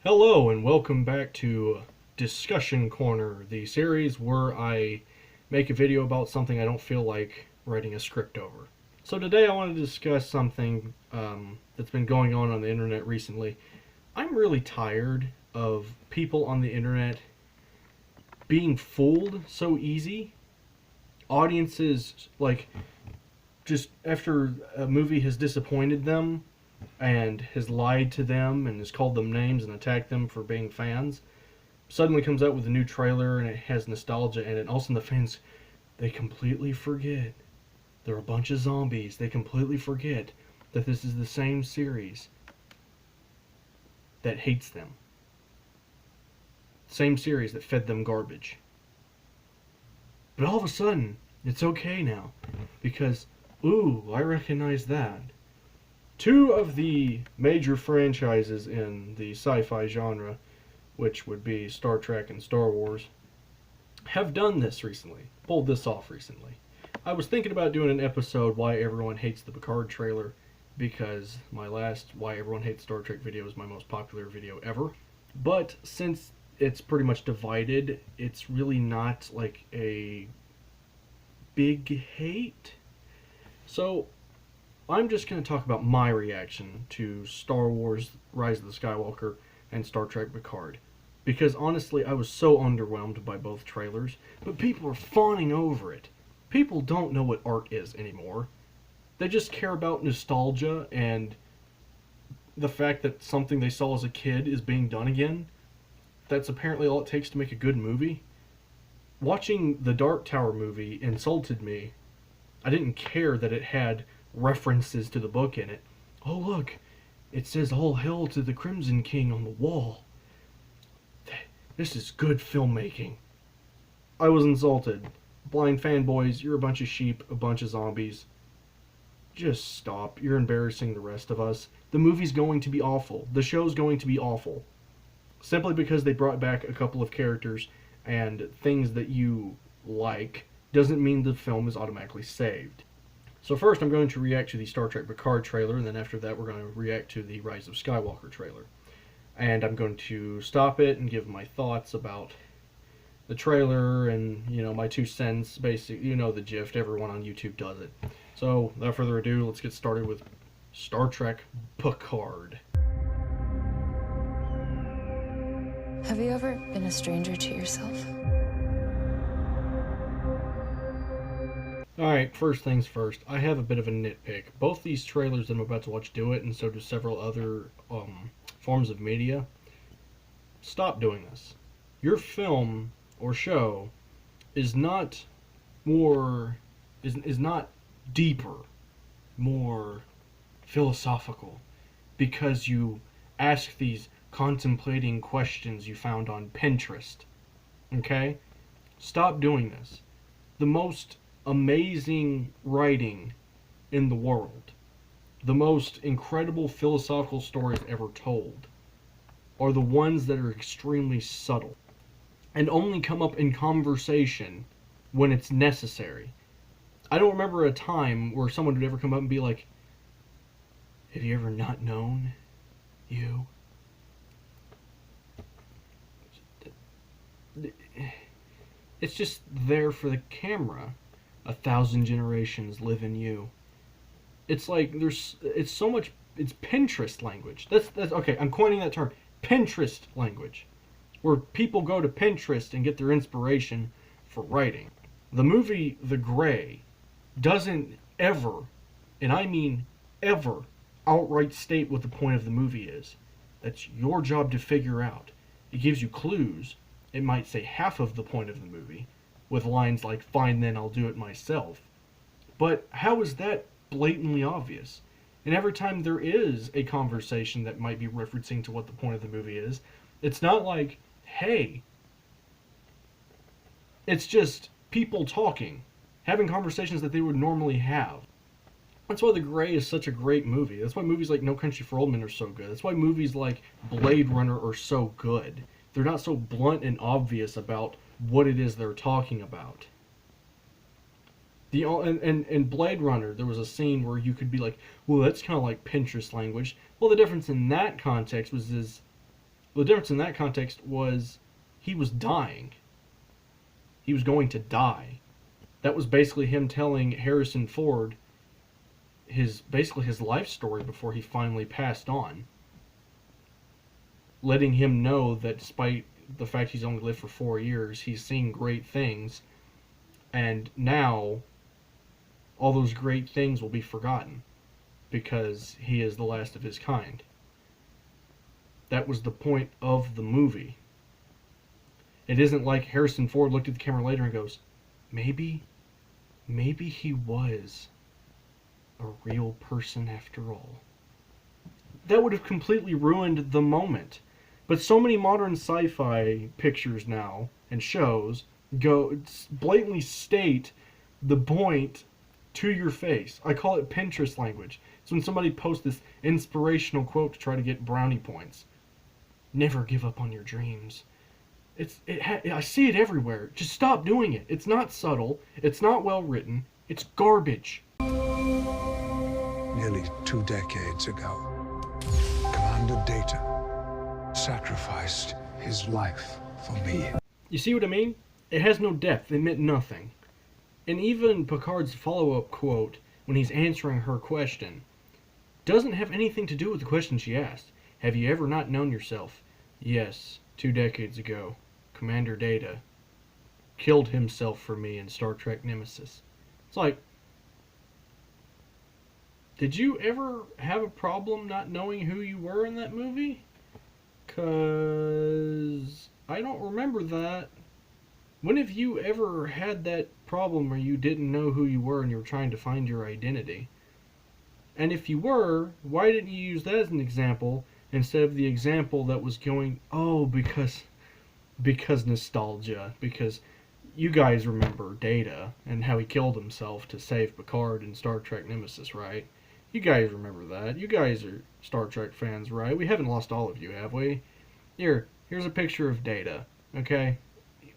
Hello and welcome back to Discussion Corner, the series where I make a video about something I don't feel like writing a script over. So today I want to discuss something that's been going on the internet recently. I'm really tired of people on the internet being fooled so easy. Audiences, just after a movie has disappointed them, and has lied to them and has called them names and attacked them for being fans, suddenly comes out with a new trailer and it has nostalgia in it, and all of a sudden the fans, they completely forget. They're a bunch of zombies. They completely forget that this is the same series that hates them. Same series that fed them garbage. But all of a sudden, it's okay now. Because, ooh, I recognize that. Two of the major franchises in the sci-fi genre, which would be Star Trek and Star Wars, have done this recently, pulled this off recently. I was thinking about doing an episode why everyone hates the Picard trailer, because my last why everyone hates Star Trek video is my most popular video ever. But since it's pretty much divided, it's really not like a big hate. So I'm just going to talk about my reaction to Star Wars Rise of the Skywalker and Star Trek Picard. Because honestly, I was so underwhelmed by both trailers, but people are fawning over it. People don't know what art is anymore. They just care about nostalgia and the fact that something they saw as a kid is being done again. That's apparently all it takes to make a good movie. Watching the Dark Tower movie insulted me. I didn't care that it had references to the book in it. Oh look, it says all hail to the Crimson King on the wall. This is good filmmaking. I was insulted. Blind fanboys, you're a bunch of sheep, a bunch of zombies. Just stop. You're embarrassing the rest of us. The movie's going to be awful. The show's going to be awful. Simply because they brought back a couple of characters and things that you like doesn't mean the film is automatically saved. So first I'm going to react to the Star Trek Picard trailer, and then after that we're going to react to the Rise of Skywalker trailer. And I'm going to stop it and give my thoughts about the trailer and, my 2 cents, basically, the gist, everyone on YouTube does it. So, without further ado, let's get started with Star Trek Picard. Have you ever been a stranger to yourself? Alright, first things first, I have a bit of a nitpick. Both these trailers that I'm about to watch do it, and so do several other forms of media. Stop doing this. Your film or show is not is not deeper, more philosophical, because you ask these contemplating questions you found on Pinterest. Okay? Stop doing this. The most amazing writing in the world, the most incredible philosophical stories ever told, are the ones that are extremely subtle and only come up in conversation when it's necessary. I don't remember a time where someone would ever come up and be like, have you ever not known you? It's just there for the camera. 1,000 generations live in you. It's like it's so much. It's Pinterest language. That's okay. I'm coining that term. Pinterest language, where people go to Pinterest and get their inspiration for writing. The movie The Gray doesn't ever, and I mean ever, outright state what the point of the movie is. That's your job to figure out. It gives you clues. It might say half of the point of the movie, with lines like, fine then, I'll do it myself. But how is that blatantly obvious? And every time there is a conversation that might be referencing to what the point of the movie is, it's not like, hey. It's just people talking, having conversations that they would normally have. That's why The Gray is such a great movie. That's why movies like No Country for Old Men are so good. That's why movies like Blade Runner are so good. They're not so blunt and obvious about what it is they're talking about. In Blade Runner, there was a scene where you could be like, well, that's kind of like Pinterest language. Well, the difference in that context was The difference in that context was he was dying. He was going to die. That was basically him telling Harrison Ford his life story before he finally passed on. Letting him know that despite the fact he's only lived for 4 years, he's seen great things, and now all those great things will be forgotten because he is the last of his kind. That was the point of the movie. It isn't like Harrison Ford looked at the camera later and goes, maybe he was a real person after all. That would have completely ruined the moment. But so many modern sci-fi pictures now and shows blatantly state the point to your face. I call it Pinterest language. It's when somebody posts this inspirational quote to try to get brownie points. Never give up on your dreams. I see it everywhere. Just stop doing it. It's not subtle. It's not well written. It's garbage. Nearly 2 decades ago, Commander Data sacrificed his life for me. You see what I mean? It has no depth. It meant nothing. And even Picard's follow-up quote, when he's answering her question, doesn't have anything to do with the question she asked. Have you ever not known yourself? Yes, 2 decades ago, Commander Data killed himself for me in Star Trek Nemesis. It's like, did you ever have a problem not knowing who you were in that movie? 'Cause I don't remember that. When have you ever had that problem where you didn't know who you were and you were trying to find your identity? And if you were, why didn't you use that as an example instead of the example that was going, oh, because nostalgia, because you guys remember Data and how he killed himself to save Picard in Star Trek Nemesis, right? You guys remember that. You guys are Star Trek fans, right? We haven't lost all of you, have we? Here's a picture of Data, okay?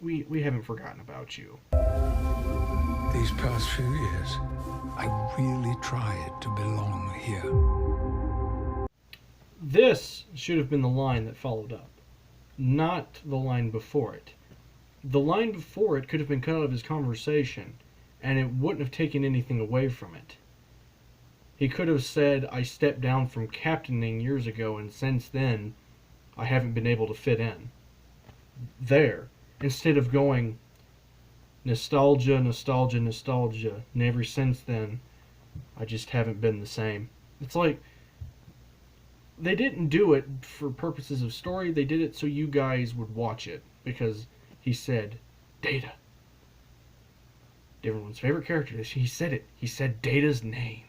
We haven't forgotten about you. These past few years, I really tried to belong here. This should have been the line that followed up, not the line before it. The line before it could have been cut out of his conversation, and it wouldn't have taken anything away from it. He could have said, I stepped down from captaining years ago, and since then, I haven't been able to fit in. There. Instead of going, nostalgia, nostalgia, nostalgia, and ever since then, I just haven't been the same. It's like, they didn't do it for purposes of story, they did it so you guys would watch it, because he said, Data. Everyone's favorite character, he said it. He said Data's name.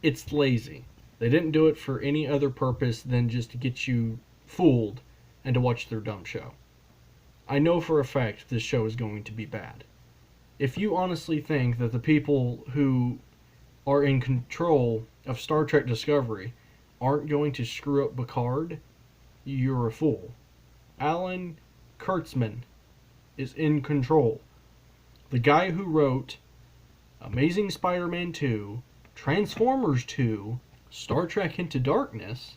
It's lazy. They didn't do it for any other purpose than just to get you fooled and to watch their dumb show. I know for a fact this show is going to be bad. If you honestly think that the people who are in control of Star Trek Discovery aren't going to screw up Picard, you're a fool. Alan Kurtzman is in control. The guy who wrote Amazing Spider-Man 2, Transformers 2, Star Trek Into Darkness,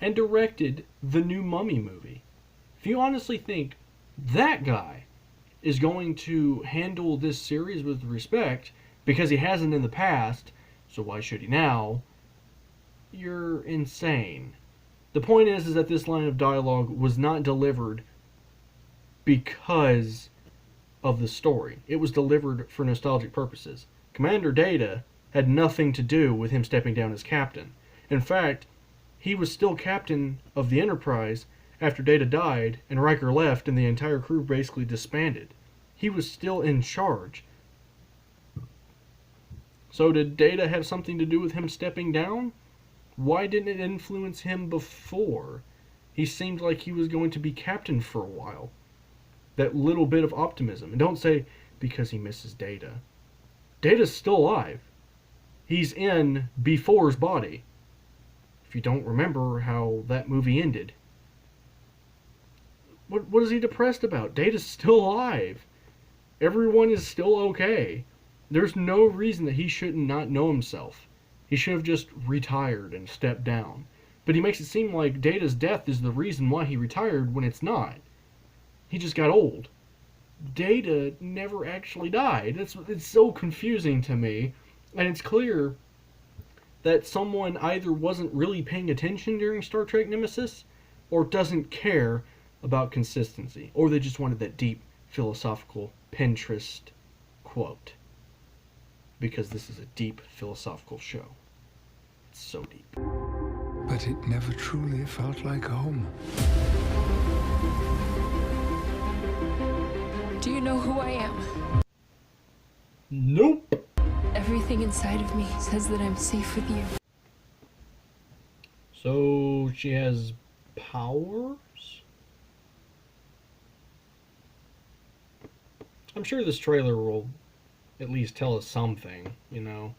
and directed the new Mummy movie. If you honestly think that guy is going to handle this series with respect, because he hasn't in the past, so why should he now? You're insane. The point is that this line of dialogue was not delivered because of the story. It was delivered for nostalgic purposes. Commander Data had nothing to do with him stepping down as captain. In fact, he was still captain of the Enterprise after Data died and Riker left and the entire crew basically disbanded. He was still in charge. So did Data have something to do with him stepping down? Why didn't it influence him before? He seemed like he was going to be captain for a while. That little bit of optimism. And don't say, because he misses Data. Data's still alive. He's in B4's body. If you don't remember how that movie ended. What is he depressed about? Data's still alive. Everyone is still okay. There's no reason that he shouldn't not know himself. He should have just retired and stepped down. But he makes it seem like Data's death is the reason why he retired when it's not. He just got old. Data never actually died. It's so confusing to me. And it's clear that someone either wasn't really paying attention during Star Trek Nemesis or doesn't care about consistency. Or they just wanted that deep philosophical Pinterest quote. Because this is a deep philosophical show. It's so deep. But it never truly felt like home. Do you know who I am? Nope. Everything inside of me says that I'm safe with you. So she has powers? I'm sure this trailer will at least tell us something, you know.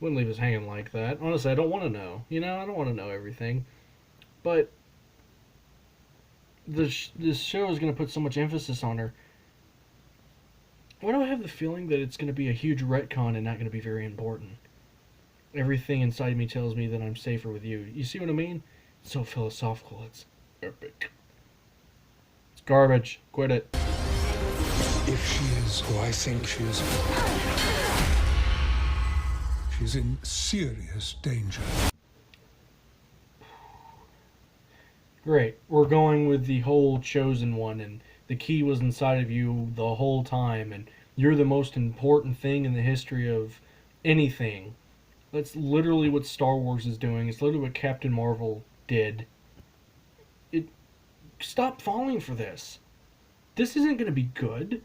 Wouldn't leave us hanging like that. Honestly, I don't want to know. You know, I don't want to know everything. But this show is going to put so much emphasis on her. Why do I have the feeling that it's going to be a huge retcon and not going to be very important? Everything inside me tells me that I'm safer with you. You see what I mean? It's so philosophical. It's epic. It's garbage. Quit it. If she is who I think she is, she's in serious danger. Great. We're going with the whole chosen one, and the key was inside of you the whole time, and you're the most important thing in the history of anything. That's literally what Star Wars is doing. It's literally what Captain Marvel did. Stop falling for this. This isn't going to be good.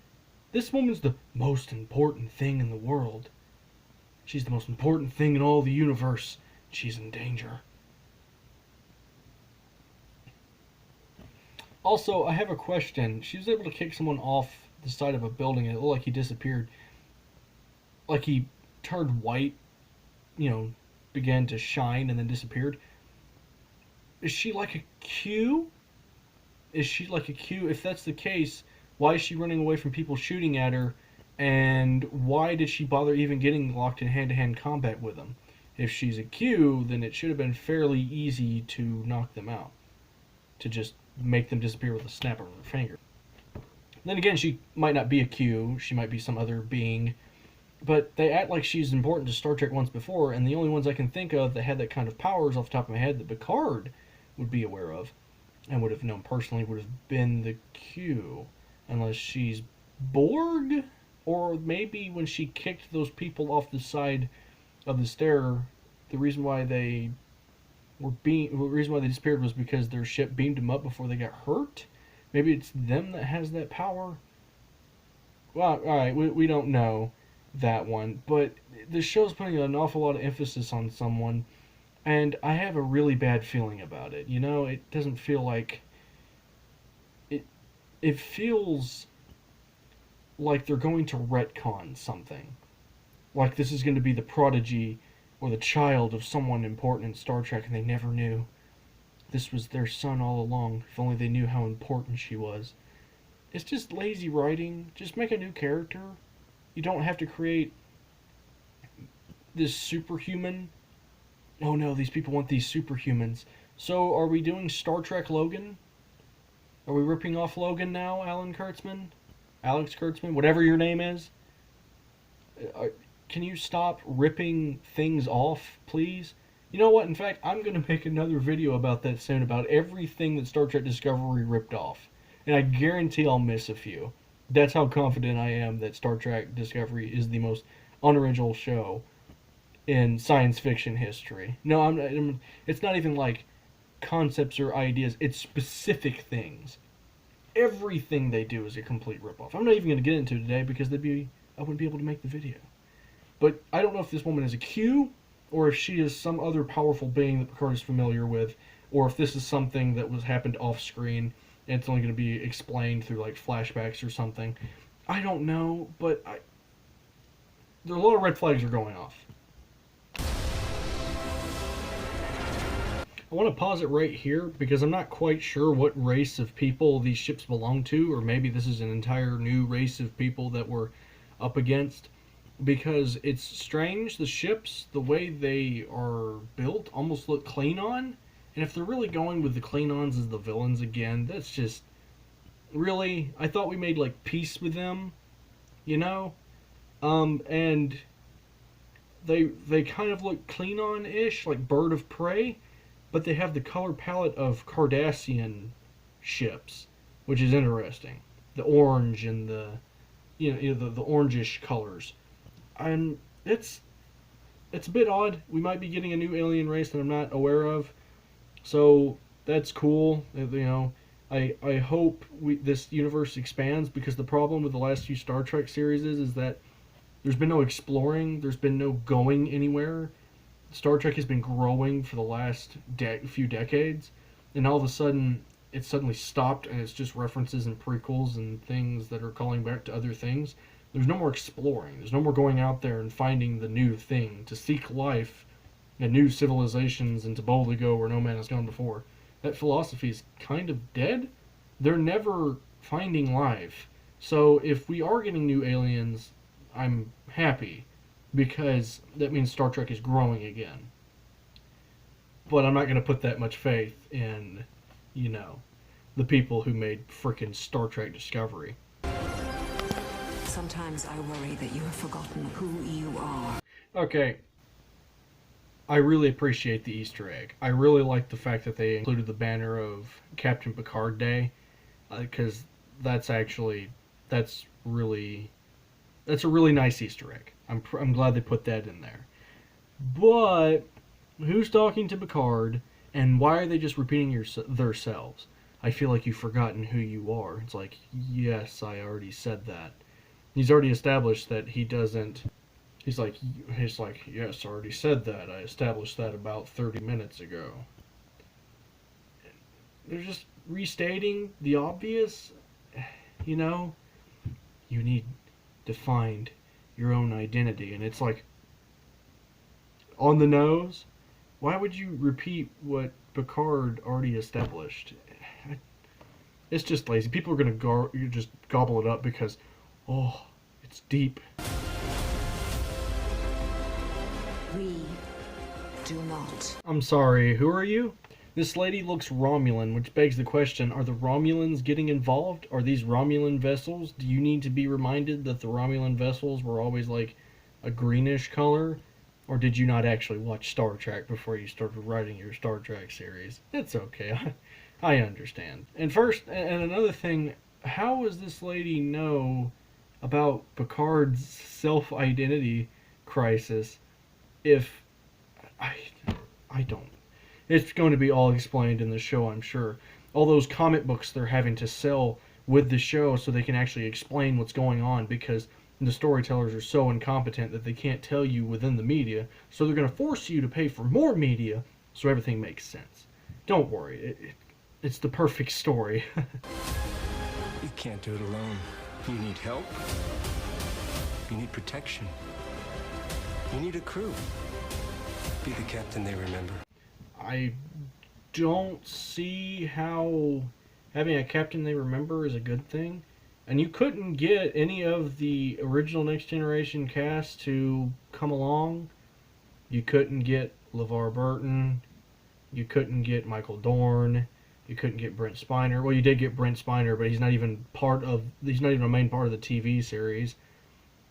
This woman's the most important thing in the world. She's the most important thing in all the universe. She's in danger. Also, I have a question. She was able to kick someone off the side of a building and it looked like he disappeared. Like he turned white, you know, began to shine and then disappeared. Is she like a Q? Is she like a Q? If that's the case, why is she running away from people shooting at her? And why did she bother even getting locked in hand-to-hand combat with them? If she's a Q, then it should have been fairly easy to knock them out. To just make them disappear with a snap of her finger. Then again, she might not be a Q. She might be some other being. But they act like she's important to Star Trek once before, and the only ones I can think of that had that kind of powers off the top of my head that Picard would be aware of and would have known personally would have been the Q. Unless she's Borg? Or maybe when she kicked those people off the side of the stair, the reason why they disappeared was because their ship beamed them up before they got hurt. Maybe it's them that has that power. Well, alright, we don't know that one, but the show's putting an awful lot of emphasis on someone, and I have a really bad feeling about it. You know, it doesn't feel like it feels like they're going to retcon something. Like this is going to be the prodigy or the child of someone important in Star Trek and they never knew. This was their son all along, if only they knew how important she was. It's just lazy writing. Just make a new character. You don't have to create this superhuman. Oh no, these people want these superhumans. So are we doing Star Trek Logan? Are we ripping off Logan now, Alan Kurtzman? Alex Kurtzman? Whatever your name is? Can you stop ripping things off, please? You know what? In fact, I'm going to make another video about that soon, about everything that Star Trek Discovery ripped off. And I guarantee I'll miss a few. That's how confident I am that Star Trek Discovery is the most unoriginal show in science fiction history. No, it's not even like concepts or ideas. It's specific things. Everything they do is a complete ripoff. I'm not even going to get into it today because I wouldn't be able to make the video. But I don't know if this woman is a Q, or if she is some other powerful being that Picard is familiar with, or if this is something that happened off screen and it's only going to be explained through like flashbacks or something. I don't know, but there are a lot of red flags are going off. I want to pause it right here because I'm not quite sure what race of people these ships belong to, or maybe this is an entire new race of people that we're up against. Because it's strange, the ships, the way they are built, almost look Klingon, and And if they're really going with the Klingons as the villains again, that's just... Really? I thought we made, like, peace with them, you know? And they kind of look Klingon-ish, like Bird of Prey, but they have the color palette of Cardassian ships, which is interesting. The orange and the the orangish colors. And it's a bit odd. We might be getting a new alien race that I'm not aware of. So that's cool. I hope this universe expands, because the problem with the last few Star Trek series is that there's been no exploring, there's been no going anywhere. Star Trek has been growing for the last few decades, and all of a sudden it suddenly stopped, and it's just references and prequels and things that are calling back to other things. There's no more exploring. There's no more going out there and finding the new thing, to seek life and new civilizations and to boldly go where no man has gone before. That philosophy is kind of dead. They're never finding life. So if we are getting new aliens, I'm happy, because that means Star Trek is growing again. But I'm not going to put that much faith in, the people who made frickin' Star Trek Discovery. Sometimes I worry that you have forgotten who you are. Okay. I really appreciate the Easter egg. I really like the fact that they included the banner of Captain Picard Day, because that's a really nice Easter egg. I'm glad they put that in there. But who's talking to Picard, and why are they just repeating themselves? I feel like you've forgotten who you are. It's like, yes, I already said that. He's already established that he doesn't. He's like, yes, I already said that. I established that about 30 minutes ago. They're just restating the obvious. You need to find your own identity. And it's like, on the nose. Why would you repeat what Picard already established? It's just lazy. People are going to just gobble it up because, it's deep. We do not. I'm sorry, who are you? This lady looks Romulan, which begs the question, are the Romulans getting involved? Are these Romulan vessels? Do you need to be reminded that the Romulan vessels were always like a greenish color? Or did you not actually watch Star Trek before you started writing your Star Trek series? It's okay, I understand. And another thing, how does this lady know about Picard's self-identity crisis if... I don't... It's going to be all explained in the show, I'm sure. All those comic books they're having to sell with the show so they can actually explain what's going on, because the storytellers are so incompetent that they can't tell you within the media, so they're going to force you to pay for more media so everything makes sense. Don't worry, it's the perfect story. You can't do it alone. You need help. You need protection. You need a crew. Be the captain they remember. I don't see how having a captain they remember is a good thing. And you couldn't get any of the original Next Generation cast to come along. You couldn't get LeVar Burton. You couldn't get Michael Dorn. You couldn't get Brent Spiner. Well, you did get Brent Spiner, but he's not even a main part of the TV series.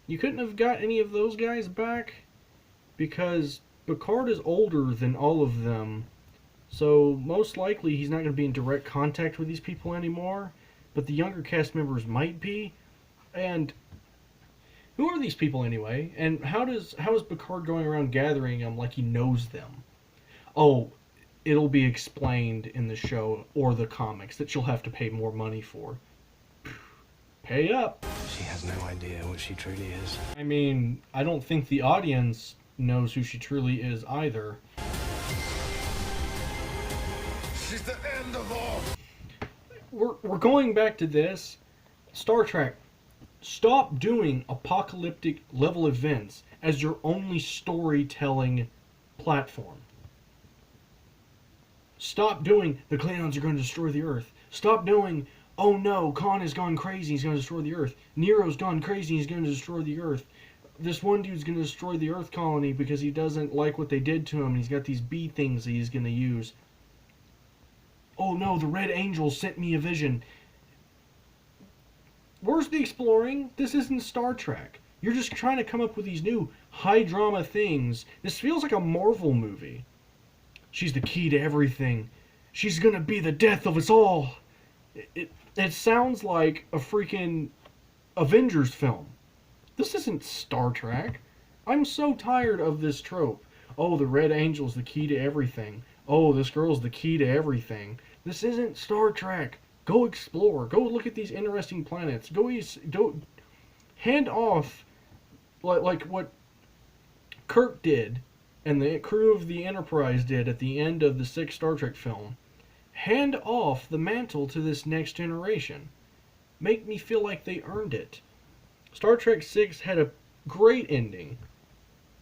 You couldn't have got any of those guys back because Picard is older than all of them. So most likely he's not going to be in direct contact with these people anymore. But the younger cast members might be. And who are these people anyway? And how is Picard going around gathering them like he knows them? Oh, it'll be explained in the show or the comics that she'll have to pay more money for. Pay up. She has no idea what she truly is. I mean, I don't think the audience knows who she truly is either. She's the end of all. We're going back to this. Star Trek, stop doing apocalyptic level events as your only storytelling platform. Stop doing the Klingons are going to destroy the Earth. Stop doing, oh no, Khan has gone crazy, he's going to destroy the Earth. Nero's gone crazy, he's going to destroy the Earth. This one dude's going to destroy the Earth colony because he doesn't like what they did to him, and he's got these bee things that he's going to use. oh no, the Red Angel sent me a vision. Where's the exploring? This isn't Star Trek. You're just trying to come up with these new high drama things. This feels like a Marvel movie. She's the key to everything. She's gonna be the death of us all. It sounds like a freaking Avengers film. This isn't Star Trek. I'm so tired of this trope. Oh, the Red Angel's the key to everything. Oh, this girl's the key to everything. This isn't Star Trek. Go explore. Go look at these interesting planets. Go hand off like what Kirk did and the crew of the Enterprise did at the end of the 6th Star Trek film. Hand off the mantle to this next generation. Make me feel like they earned it. Star Trek 6 had a great ending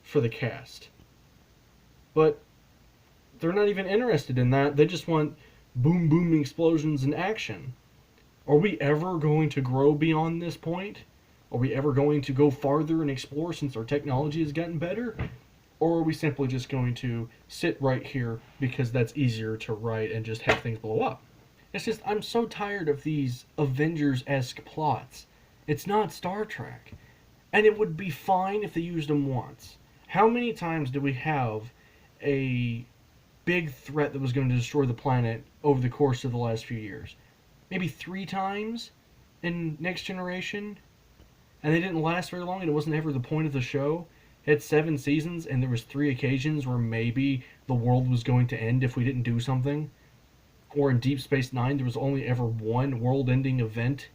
for the cast. But they're not even interested in that. They just want boom, boom explosions and action. Are we ever going to grow beyond this point? Are we ever going to go farther and explore since our technology has gotten better? Or are we simply just going to sit right here because that's easier to write and just have things blow up? It's just, I'm so tired of these Avengers-esque plots. It's not Star Trek. And it would be fine if they used them once. How many times do we have a big threat that was going to destroy the planet over the course of the last few years? Maybe 3 times in Next Generation? And they didn't last very long, and it wasn't ever the point of the show. It had 7 seasons, and there was 3 occasions where maybe the world was going to end if we didn't do something. Or in Deep Space Nine, there was only ever one world-ending event,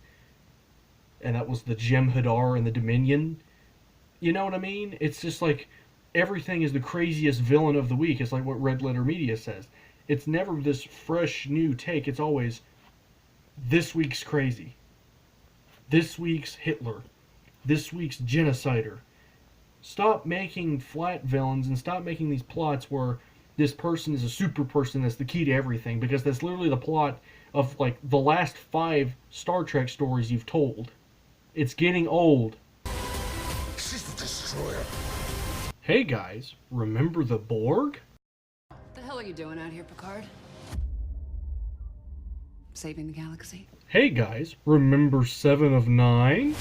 and that was the Jem'Hadar and the Dominion. You know what I mean? It's just like everything is the craziest villain of the week. It's like what Red Letter Media says. It's never this fresh, new take. It's always this week's crazy. This week's Hitler. This week's genocider. Stop making flat villains and stop making these plots where this person is a super person that's the key to everything, because that's literally the plot of like the last 5 Star Trek stories you've told. It's getting old. She's the destroyer. Hey guys, remember the Borg? What the hell are you doing out here, Picard? Saving the galaxy? Hey guys, remember 7 of 9?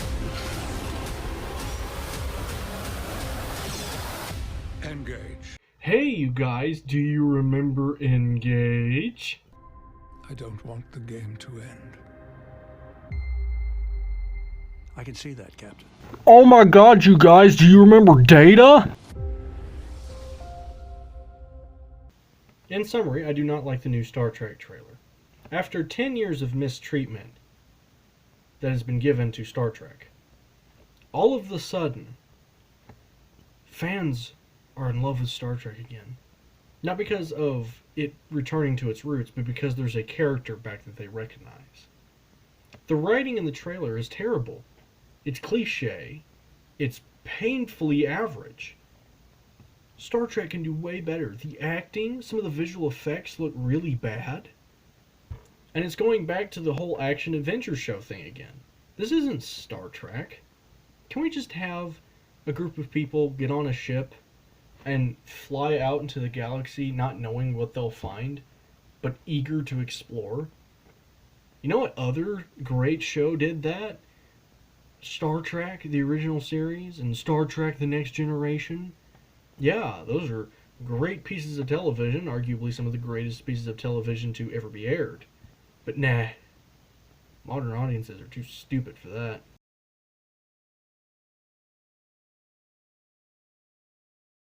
Engage. Hey you guys, do you remember Engage? I don't want the game to end. I can see that, Captain. Oh my god, you guys, do you remember Data? In summary, I do not like the new Star Trek trailer. After 10 years of mistreatment that has been given to Star Trek, all of a sudden, fans are in love with Star Trek again. Not because of it returning to its roots, but because there's a character back that they recognize. The writing in the trailer is terrible. It's cliche. It's painfully average. Star Trek can do way better. The acting, some of the visual effects look really bad. And it's going back to the whole action-adventure show thing again. This isn't Star Trek. Can we just have a group of people get on a ship and fly out into the galaxy not knowing what they'll find, but eager to explore? You know what other great show did that? Star Trek, the original series, and Star Trek The Next Generation. Yeah, those are great pieces of television, arguably some of the greatest pieces of television to ever be aired. But nah, modern audiences are too stupid for that.